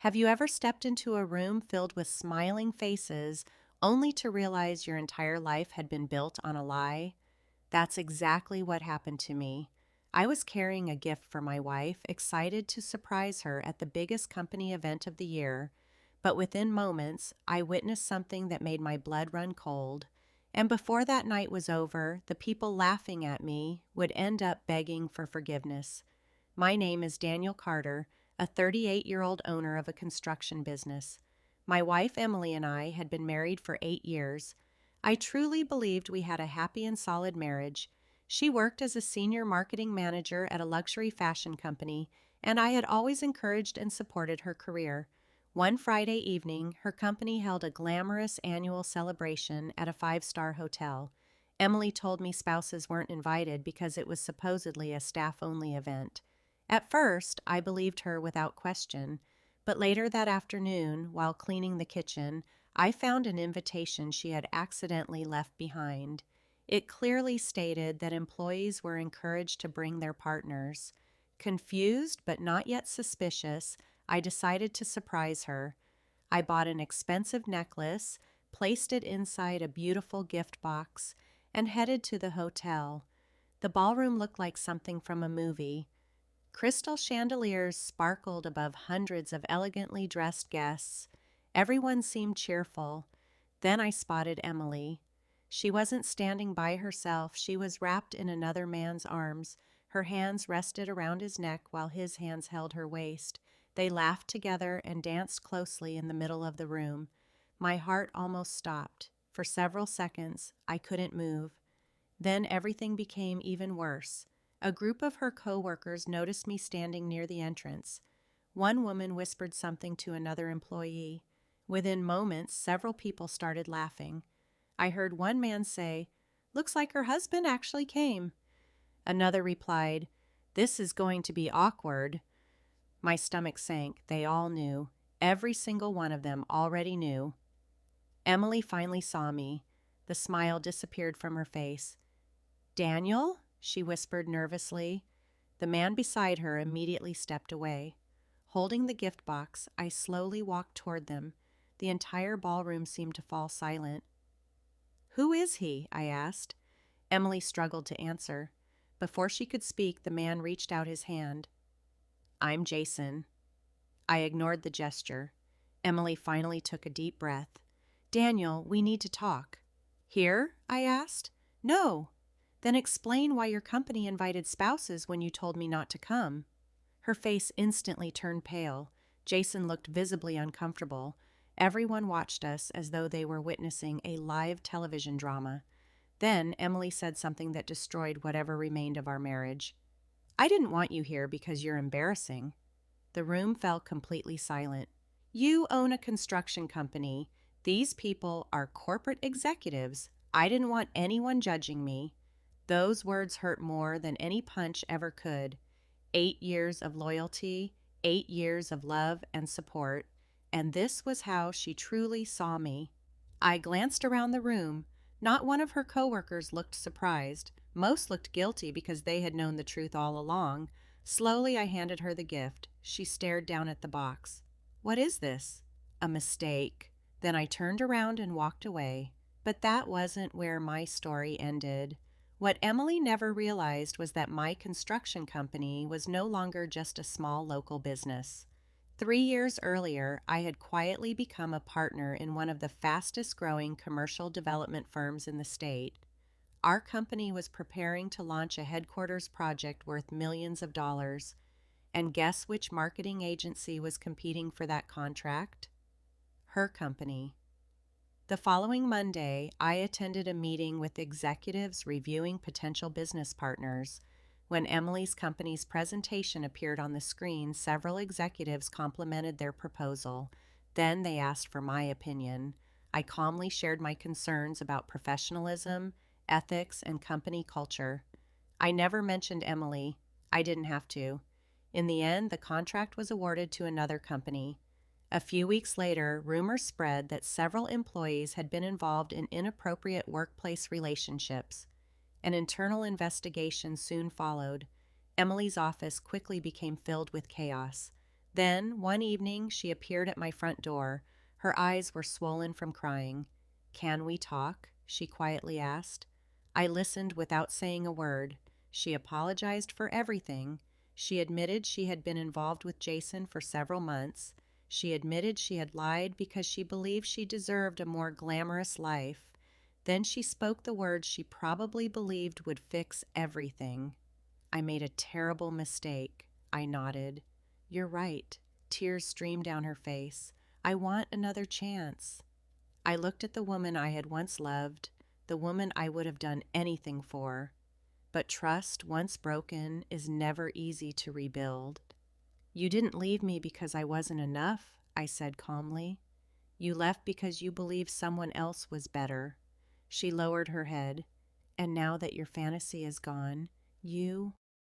Have you ever stepped into a room filled with smiling faces only to realize your entire life had been built on a lie? That's exactly what happened to me. I was carrying a gift for my wife, excited to surprise her at the biggest company event of the year, but within moments, I witnessed something that made my blood run cold. And before that night was over, the people laughing at me would end up begging for forgiveness. My name is Daniel Carter, a 38-year-old owner of a construction business. My wife Emily and I had been married for 8 years. I truly believed we had a happy and solid marriage. She worked as a senior marketing manager at a luxury fashion company, and I had always encouraged and supported her career. One Friday evening, her company held a glamorous annual celebration at a five-star hotel. Emily told me spouses weren't invited because it was supposedly a staff-only event. At first, I believed her without question, but later that afternoon, while cleaning the kitchen, I found an invitation she had accidentally left behind. It clearly stated that employees were encouraged to bring their partners. Confused but not yet suspicious, I decided to surprise her. I bought an expensive necklace, placed it inside a beautiful gift box, and headed to the hotel. The ballroom looked like something from a movie. Crystal chandeliers sparkled above hundreds of elegantly dressed guests. Everyone seemed cheerful. Then I spotted Emily. She wasn't standing by herself. She was wrapped in another man's arms. Her hands rested around his neck while his hands held her waist. They laughed together and danced closely in the middle of the room. My heart almost stopped. For several seconds, I couldn't move. Then everything became even worse. A group of her co-workers noticed me standing near the entrance. One woman whispered something to another employee. Within moments, several people started laughing. I heard one man say, "Looks like her husband actually came." Another replied, "This is going to be awkward." My stomach sank. They all knew. Every single one of them already knew. Emily finally saw me. The smile disappeared from her face. "Daniel?" she whispered nervously. The man beside her immediately stepped away. Holding the gift box, I slowly walked toward them. The entire ballroom seemed to fall silent. "Who is he?" I asked. Emily struggled to answer. Before she could speak, the man reached out his hand. "I'm Jason." I ignored the gesture. Emily finally took a deep breath. "Daniel, we need to talk." "Here?" I asked. "No." "Then explain why your company invited spouses when you told me not to come." Her face instantly turned pale. Jason looked visibly uncomfortable. Everyone watched us as though they were witnessing a live television drama. Then Emily said something that destroyed whatever remained of our marriage. "I didn't want you here because you're embarrassing." The room fell completely silent. "You own a construction company. These people are corporate executives. I didn't want anyone judging me." Those words hurt more than any punch ever could. 8 years of loyalty, 8 years of love and support, and this was how she truly saw me. I glanced around the room. Not one of her coworkers looked surprised. Most looked guilty because they had known the truth all along. Slowly, I handed her the gift. She stared down at the box. "What is this?" "A mistake." Then I turned around and walked away. But that wasn't where my story ended. What Emily never realized was that my construction company was no longer just a small local business. 3 years earlier, I had quietly become a partner in one of the fastest-growing commercial development firms in the state. Our company was preparing to launch a headquarters project worth millions of dollars. And guess which marketing agency was competing for that contract? Her company. The following Monday, I attended a meeting with executives reviewing potential business partners. When Emily's company's presentation appeared on the screen, several executives complimented their proposal. Then they asked for my opinion. I calmly shared my concerns about professionalism, ethics, and company culture. I never mentioned Emily. I didn't have to. In the end, the contract was awarded to another company. A few weeks later, rumors spread that several employees had been involved in inappropriate workplace relationships. An internal investigation soon followed. Emily's office quickly became filled with chaos. Then, one evening, she appeared at my front door. Her eyes were swollen from crying. "Can we talk?" she quietly asked. I listened without saying a word. She apologized for everything. She admitted she had been involved with Jason for several months. She admitted she had lied because she believed she deserved a more glamorous life. Then she spoke the words she probably believed would fix everything. "I made a terrible mistake." I nodded. "You're right." Tears streamed down her face. "I want another chance." I looked at the woman I had once loved, the woman I would have done anything for. But trust, once broken, is never easy to rebuild. "You didn't leave me because I wasn't enough," I said calmly. "You left because you believed someone else was better." She lowered her head. "And now that your fantasy is gone, you